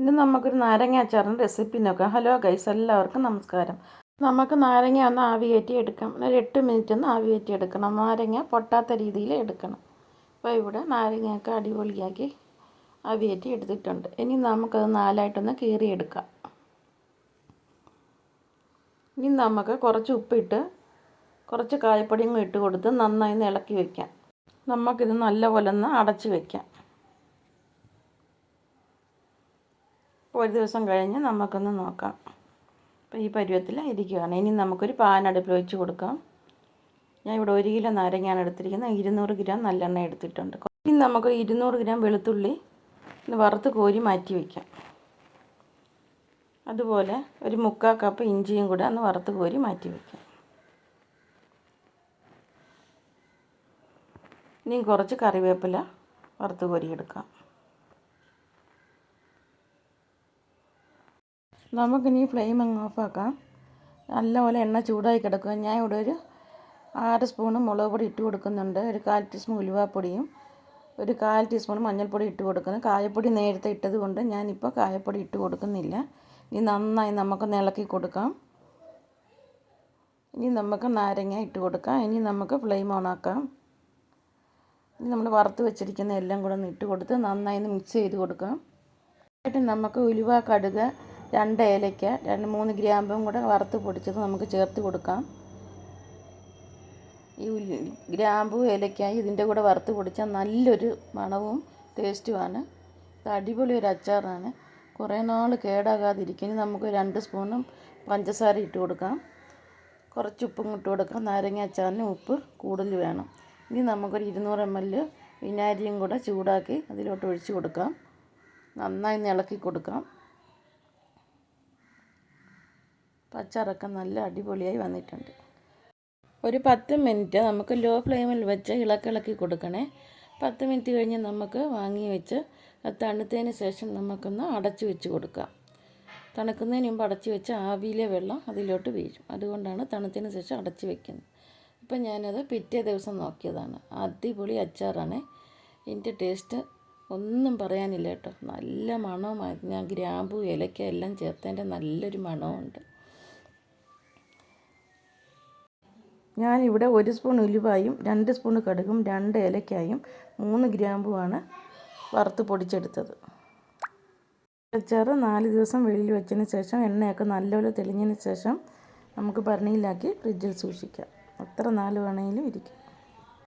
ഇന്ന് നമുക്കൊരു നാരങ്ങ അച്ചാറിൻ്റെ റെസിപ്പി നോക്കാം. ഹലോ ഗൈസ്, എല്ലാവർക്കും നമസ്കാരം. നമുക്ക് നാരങ്ങ ഒന്ന് ആവി കയറ്റി എടുക്കാം. ഒരു 8 മിനിറ്റ് ഒന്ന് ആവി കയറ്റി എടുക്കണം. നാരങ്ങ പൊട്ടാത്ത രീതിയിൽ എടുക്കണം. അപ്പോൾ ഇവിടെ നാരങ്ങയൊക്കെ അടിപൊളിയാക്കി ആവി കയറ്റി എടുത്തിട്ടുണ്ട്. ഇനി നമുക്കത് നാലായിട്ടൊന്ന് കീറിയെടുക്കാം. ഇനി നമുക്ക് കുറച്ച് ഉപ്പിട്ട് കുറച്ച് കായപ്പൊടിയും ഇട്ട് കൊടുത്ത് നന്നായി ഇളക്കി വയ്ക്കാം. നമുക്കിത് നല്ലപോലെ ഒന്ന് അടച്ച് വയ്ക്കാം. ഒരു ദിവസം കഴിഞ്ഞ് നമുക്കൊന്ന് നോക്കാം. അപ്പോൾ ഈ പരുവത്തിൽ ഇരിക്കുകയാണ്. ഇനി നമുക്കൊരു പാൻ അടുപ്പിൽ വെച്ച് കൊടുക്കാം. ഞാൻ ഇവിടെ 1 കിലോ നാരങ്ങയാണ് എടുത്തിരിക്കുന്നത്. 200 ഗ്രാം നല്ലെണ്ണ എടുത്തിട്ടുണ്ട്. ഇനി നമുക്ക് 200 ഗ്രാം വെളുത്തുള്ളി വറുത്ത് കോരി മാറ്റി വയ്ക്കാം. അതുപോലെ ഒരു 3/4 കപ്പ് ഇഞ്ചിയും കൂടെ ഒന്ന് വറുത്ത് കോരി മാറ്റി വയ്ക്കാം. ഇനി കുറച്ച് കറിവേപ്പില വറുത്ത് കോരിയെടുക്കാം. നമുക്കിനി ഫ്ലെയിം അങ്ങ് ഓഫാക്കാം. നല്ലപോലെ എണ്ണ ചൂടായി കിടക്കുക. ഞാൻ ഇവിടെ ഒരു 6 സ്പൂണ് മുളക് പൊടി ഇട്ട് കൊടുക്കുന്നുണ്ട്. ഒരു 1/4 ടീസ്പൂൺ ഉലുവാപ്പൊടിയും ഒരു 1/4 ടീസ്പൂൺ മഞ്ഞൾപ്പൊടി ഇട്ട് കൊടുക്കുന്നു. കായപ്പൊടി നേരത്തെ ഇട്ടത് കൊണ്ട് ഞാനിപ്പോൾ കായപ്പൊടി ഇട്ട് കൊടുക്കുന്നില്ല. ഇനി നന്നായി നമുക്കൊന്ന് ഇളക്കി കൊടുക്കാം. ഇനി നമുക്ക് നാരങ്ങ ഇട്ട് കൊടുക്കാം. ഇനി നമുക്ക് ഫ്ലെയിം ഓണാക്കാം. ഇനി നമ്മൾ വറുത്ത് വെച്ചിരിക്കുന്ന എല്ലാം കൂടെ ഒന്ന് ഇട്ട് കൊടുത്ത് നന്നായി ഒന്ന് മിക്സ് ചെയ്ത് കൊടുക്കാം. എന്നിട്ട് നമുക്ക് ഉലുവ, കടുക്, 2 ഏലയ്ക്ക, 2-3 ഗ്രാമ്പും കൂടെ വറുത്ത് പൊടിച്ചത് നമുക്ക് ചേർത്ത് കൊടുക്കാം. ഈ ഗ്രാമ്പു, ഏലയ്ക്കായി ഇതിൻ്റെ കൂടെ വറുത്ത് പൊടിച്ചാൽ നല്ലൊരു മണവും ടേസ്റ്റുമാണ്. ഇത് അടിപൊളി ഒരു അച്ചാറാണ്. കുറേ നാൾ കേടാകാതിരിക്കും. ഇനി നമുക്ക് 2 സ്പൂണും പഞ്ചസാര ഇട്ട് കൊടുക്കാം. കുറച്ച് ഉപ്പും ഇട്ട് കൊടുക്കാം. നാരങ്ങ അച്ചാറിന് ഉപ്പ് കൂടുതൽ വേണം. ഇനി നമുക്കൊരു 200 ml വിനാഗിരിയും കൂടെ ചൂടാക്കി അതിലോട്ട് ഒഴിച്ച് കൊടുക്കാം. നന്നായി ഇളക്കി കൊടുക്കാം. അച്ചാറൊക്കെ നല്ല അടിപൊളിയായി വന്നിട്ടുണ്ട്. ഒരു 10 മിനിറ്റ് നമുക്ക് ലോ ഫ്ലെയിമിൽ വെച്ച് ഇളക്കി കൊടുക്കണേ. 10 മിനിറ്റ് കഴിഞ്ഞ് നമുക്ക് വാങ്ങി വെച്ച് തണുത്തതിന് ശേഷം നമുക്കൊന്ന് അടച്ചു വെച്ച് കൊടുക്കാം. തണുക്കുന്നതിന് മുമ്പ് അടച്ചു വെച്ച് ആവിയിലെ വെള്ളം അതിലോട്ട് വീഴും. അതുകൊണ്ടാണ് തണുത്തതിന് ശേഷം അടച്ചു വെക്കുന്നത്. ഇപ്പം ഞാനത് പിറ്റേ ദിവസം നോക്കിയതാണ്. അടിപൊളി അച്ചാറാണ്. ഇതിൻ്റെ ടേസ്റ്റ് ഒന്നും പറയാനില്ല കേട്ടോ. നല്ല മണവുമായിരുന്നു. ഞാൻ ഗ്രാമ്പു, ഏലക്ക എല്ലാം ചേർത്തതിൻ്റെ നല്ലൊരു മണമുണ്ട്. ഞാനിവിടെ 1 സ്പൂൺ ഉലുവായും 2 സ്പൂൺ കടുകും 2 ഏലക്കായും 3 ഗ്രാമ്പുമാണ് വറുത്ത് പൊടിച്ചെടുത്തത്. അച്ചാറ് 4 ദിവസം വെളിയിൽ വെച്ചതിന് ശേഷം എണ്ണയൊക്കെ നല്ലപോലെ തെളിഞ്ഞതിന് ശേഷം നമുക്ക് ഭരണിയിലാക്കി ഫ്രിഡ്ജിൽ സൂക്ഷിക്കാം. എത്ര നാൾ വേണമെങ്കിലും ഇരിക്കും.